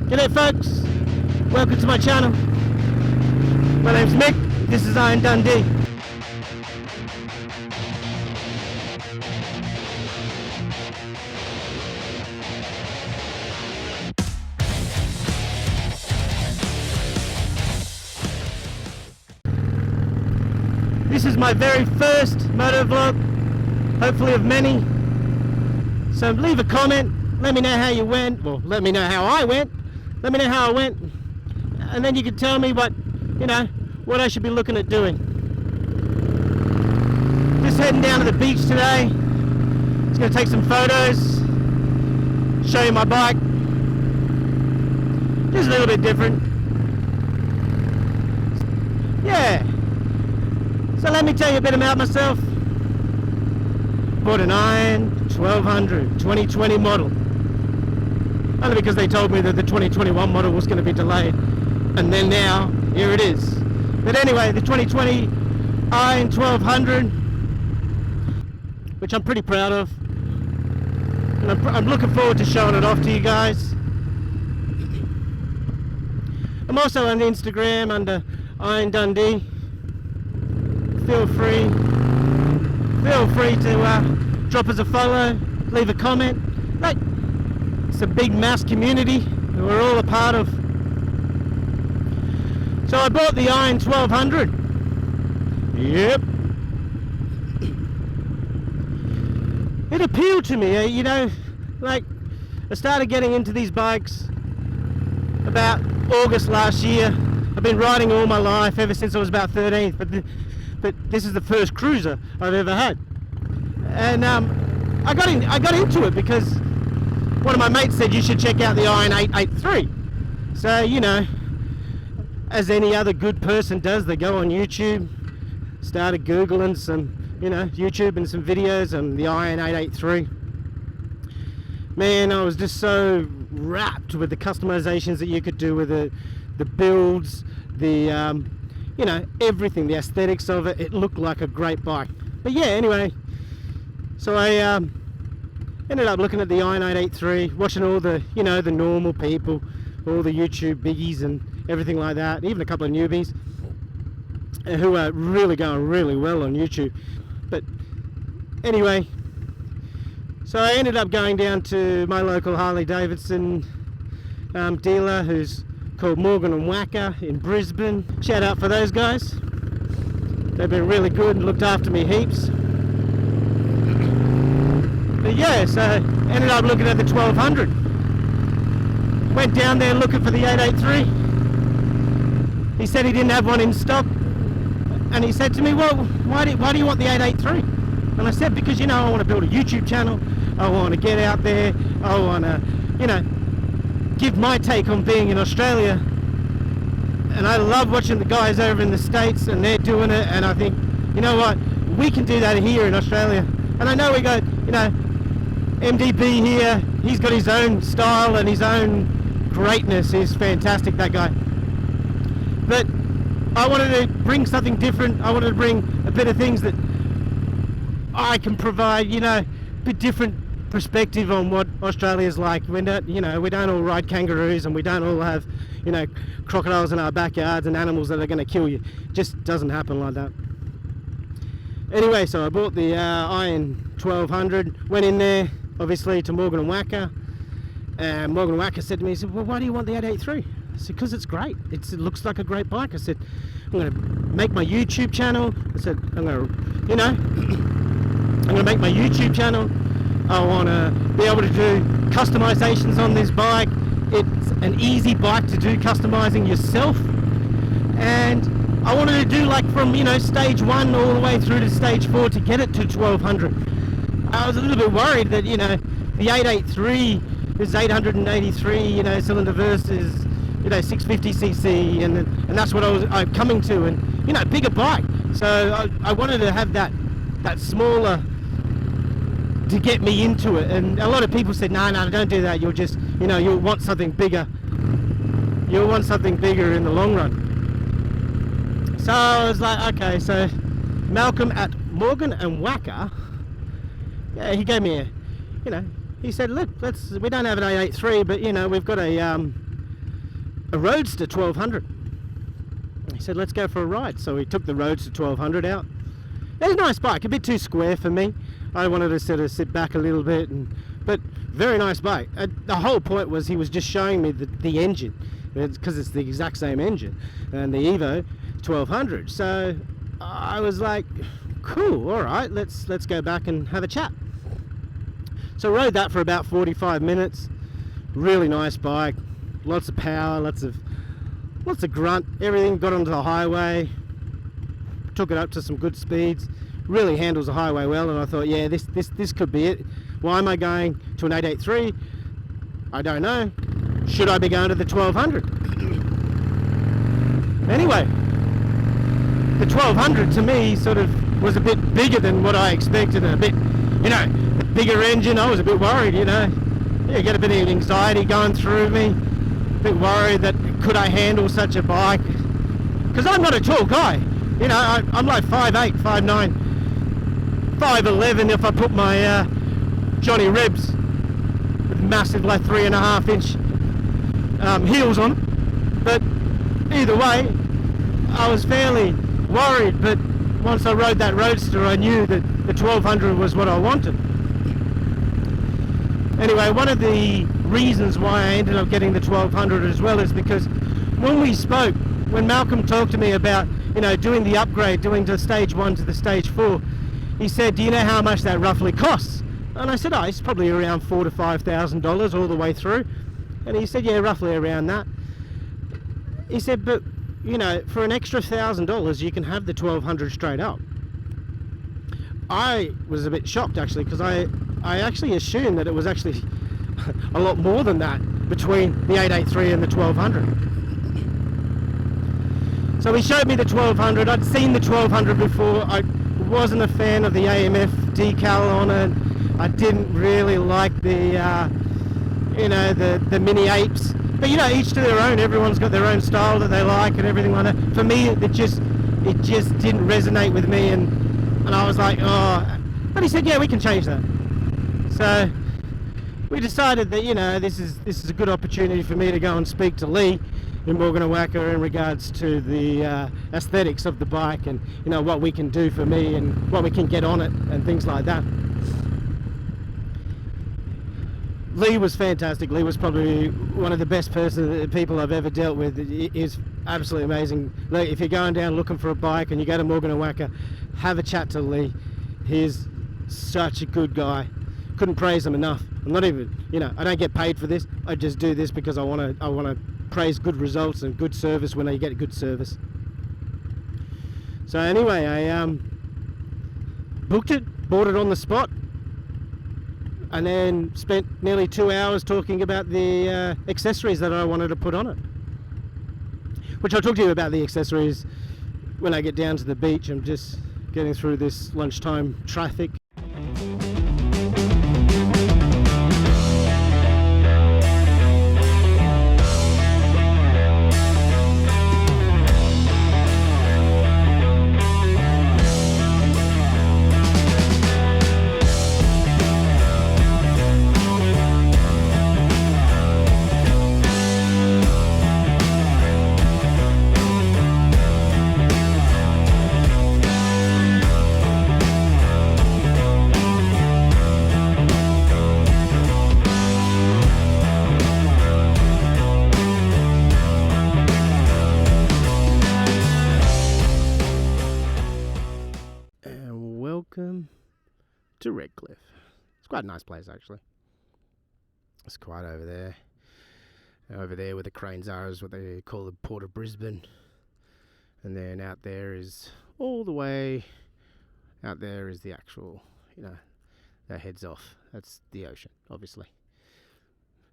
G'day folks, welcome to my channel. My name's Mick, this is Iron Dundee. This is my very first motovlog, hopefully of many. So leave a comment, let me know how you went, well let me know how I went, let me know how I went, and then you can tell me what, what I should be looking at doing. Just heading down to the beach today. Just going to take some photos, show you my bike, just a little bit different. Yeah. So let me tell you a bit about myself. Bought an Iron 1200 2020 model. Only because they told me that the 2021 model was going to be delayed. And then now, here it is. But anyway, the 2020 Iron 1200, which I'm pretty proud of. And I'm looking forward to showing it off to you guys. I'm also on Instagram under Iron Dundee. Feel free to drop us a follow, leave a comment. Like, it's a big mass community that we're all a part of. So I bought the Iron 1200. Yep. It appealed to me, like I started getting into these bikes about August last year. I've been riding all my life ever since I was about 13, but this is the first cruiser I've ever had. And I got into it because one of my mates said you should check out the Iron 883. So, as any other good person does, they go on YouTube, started Googling some, YouTube and some videos on the Iron 883. Man, I was just so wrapped with the customizations that you could do with the builds, the everything, the aesthetics of it. It looked like a great bike. But yeah, anyway, so I ended up looking at the Iron 883, watching all the, the normal people, all the YouTube biggies and everything like that, even a couple of newbies who are really going really well on YouTube. But anyway, so I ended up going down to my local Harley Davidson dealer, who's called Morgan & Wacker in Brisbane. Shout out for those guys. They've been really good and looked after me heaps. But yeah, so ended up looking at the 1200. Went down there looking for the 883. He said he didn't have one in stock. And he said to me, well, why do you want the 883? And I said, because, I want to build a YouTube channel. I want to get out there. I want to, give my take on being in Australia. And I love watching the guys over in the States, and they're doing it, and I think, you know what, we can do that here in Australia. And I know we got, MDB here, he's got his own style and his own greatness. He's fantastic, that guy. But I wanted to bring something different. I wanted to bring a bit of things that I can provide, a bit different perspective on what Australia's like. We don't, we don't all ride kangaroos, and we don't all have, crocodiles in our backyards and animals that are going to kill you. It just doesn't happen like that. Anyway, so I bought the Iron 1200, went in there, obviously, to Morgan & Wacker, and Morgan & Wacker said to me, he said, well, why do you want the 883? I said, because it's great. It looks like a great bike. I said, I'm going to make my YouTube channel. I said, I'm going to make my YouTube channel. I want to be able to do customizations on this bike. It's an easy bike to do customizing yourself. And I wanted to do like from, stage 1 all the way through to stage 4 to get it to 1200. I was a little bit worried that, the 883 is 883, cylinder versus, 650cc, and that's what I'm coming to, and, bigger bike. So I wanted to have that smaller to get me into it. And a lot of people said, no, don't do that. You'll just, you'll want something bigger. You'll want something bigger in the long run. So I was like, okay, so Malcolm at Morgan & Wacker, yeah, he gave me a, he said, look, we don't have an 883, but, we've got a a Roadster 1200. He said, let's go for a ride. So we took the Roadster 1200 out. It was a nice bike, a bit too square for me. I wanted to sort of sit back a little bit, but very nice bike. The whole point was he was just showing me the engine, because it's the exact same engine, and the Evo 1200. So I was like, cool, all right, let's go back and have a chat. So I rode that for about 45 minutes. Really nice bike, lots of power, lots of grunt, everything. Got onto the highway, took it up to some good speeds, really handles the highway well, and I thought, yeah, this could be it. Why am I going to an 883? I don't know. Should I be going to the 1200? Anyway, the 1200 to me sort of was a bit bigger than what I expected, and a bit, you know, a bigger engine. I was a bit worried, you know. Yeah, get a bit of anxiety going through me. A bit worried that could I handle such a bike? Because I'm not a tall guy. You know, I'm like 5'8", 5'9", 5'11" if I put my Johnny Rebs with massive like 3.5 inch heels on. But either way, I was fairly worried. But once I rode that Roadster, I knew that the 1200 was what I wanted. Anyway, one of the reasons why I ended up getting the 1200 as well is because when we spoke, when Malcolm talked to me about, you know, doing the upgrade, doing the stage 1 to the stage 4, he said, do you know how much that roughly costs? And I said, oh, it's probably around $4,000 to $5,000 all the way through. And he said, yeah, roughly around that. He said, but, you know, for an extra $1,000, you can have the 1200 straight up. I was a bit shocked, actually, because I actually assumed that it was actually a lot more than that between the 883 and the 1200. So he showed me the 1200. I'd seen the 1200 before. I wasn't a fan of the AMF decal on it. I didn't really like the, you know, the mini apes. But, you know, each to their own. Everyone's got their own style that they like and everything like that. For me, it just didn't resonate with me, and I was like, oh. But he said, yeah, we can change that. So we decided that, you know, this is a good opportunity for me to go and speak to Lee in Morganawaka in regards to the aesthetics of the bike, and, you know, what we can do for me and what we can get on it and things like that. Lee was fantastic. Lee was probably one of the best people I've ever dealt with. He's absolutely amazing. Look, if you're going down looking for a bike and you go to Morganawaka, have a chat to Lee. He's such a good guy. Couldn't praise him enough. I'm not even, you know, I don't get paid for this. I just do this because I want to praise good results and good service when I get good service. So anyway, I booked it, bought it on the spot, and then spent nearly 2 hours talking about the accessories that I wanted to put on it. Which I'll talk to you about the accessories when I get down to the beach. I'm just getting through this lunchtime traffic. Welcome to Redcliffe. It's quite a nice place, actually. It's quite over there. Over there where the cranes are is what they call the Port of Brisbane. And then out there is all the way out there is the actual, you know, that heads off. That's the ocean, obviously.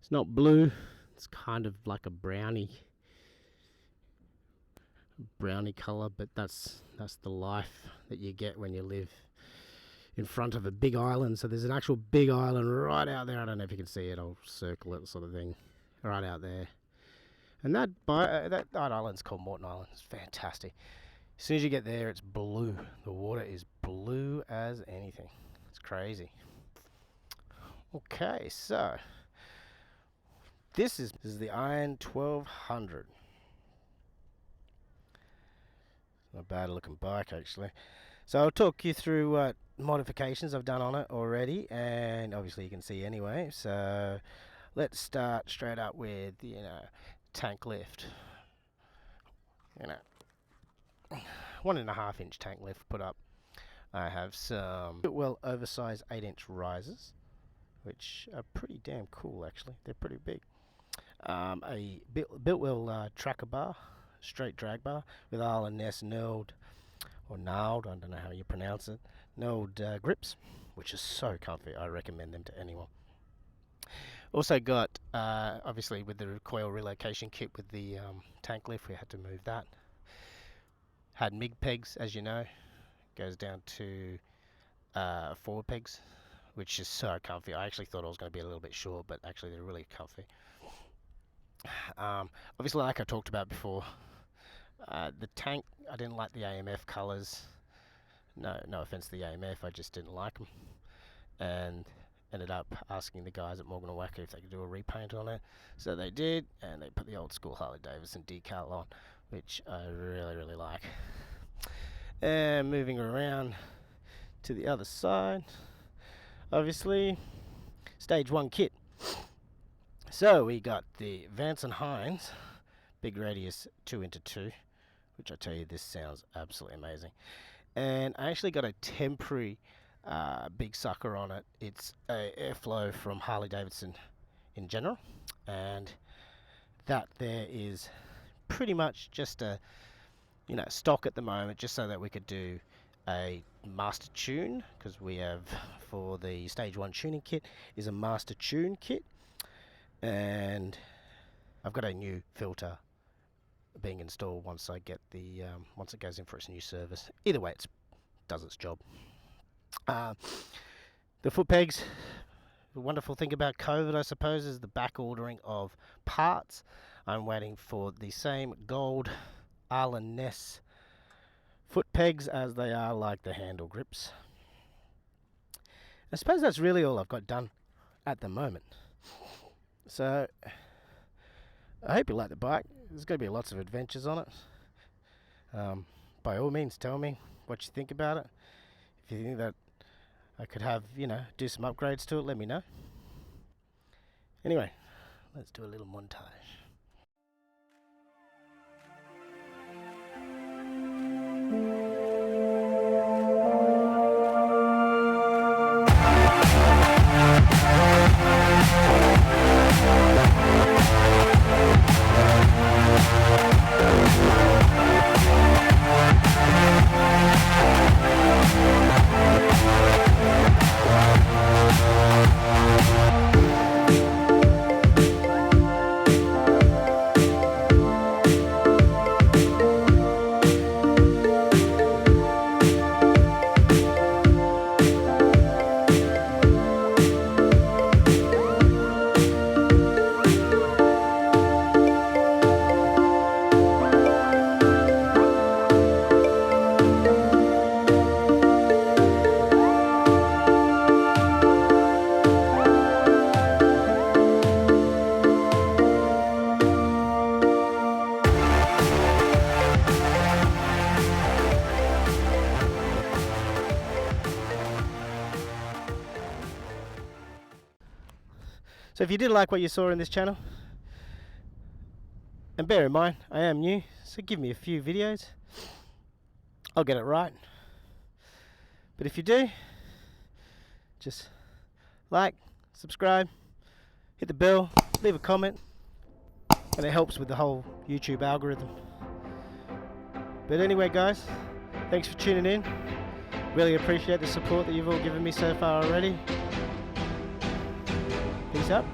It's not blue. It's kind of like a brownie colour, but that's the life that you get when you live in front of a big island. So there's an actual big island right out there. I don't know if you can see it. I'll circle it, sort of thing, right out there. And that island's called Morton Island. It's fantastic. As soon as you get there, it's blue. The water is blue as anything. It's crazy. Okay, so This is the Iron 1200. Not a bad looking bike actually. So I'll talk you through what modifications I've done on it already, and obviously you can see anyway. So let's start straight up with, you know, tank lift. You know, 1.5 inch tank lift put up. I have some well oversized 8-inch risers, which are pretty damn cool actually. They're pretty big. A built-well tracker bar, straight drag bar with R&S knurled, or gnarled, I don't know how you pronounce it, knurled grips, which is so comfy. I recommend them to anyone. Also got, obviously with the coil relocation kit with the tank lift, we had to move that. Had MIG pegs, as you know, goes down to 4 pegs, which is so comfy. I actually thought I was going to be a little bit short, but actually they're really comfy. Obviously, like I talked about before, the tank, I didn't like the AMF colours. No offense to the AMF, I just didn't like them, and ended up asking the guys at Morgan & Wacker if they could do a repaint on it. So they did, and they put the old school Harley Davidson decal on, which I really like. And moving around to the other side, obviously stage 1 kit. So we got the Vance & Hines big radius 2x2, which I tell you, this sounds absolutely amazing. And I actually got a temporary big sucker on it. It's a airflow from Harley Davidson in general, and that there is pretty much just a, you know, stock at the moment, just so that we could do a master tune, because we have, for the stage 1 tuning kit, is a master tune kit. And I've got a new filter being installed once I get the once it goes in for its new service. Either way, it does its job. The foot pegs. The wonderful thing about COVID, I suppose, is the back ordering of parts. I'm waiting for the same gold R&S foot pegs as they are like the handle grips. I suppose that's really all I've got done at the moment. So I hope you like the bike. There's going to be lots of adventures on it. By all means, tell me what you think about it. If you think that I could have, you know, do some upgrades to it, let me know. Anyway, let's do a little montage. So if you did like what you saw in this channel, and bear in mind, I am new, so give me a few videos, I'll get it right. But if you do, just like, subscribe, hit the bell, leave a comment, and it helps with the whole YouTube algorithm. But anyway guys, thanks for tuning in. Really appreciate the support that you've all given me so far already. Peace out.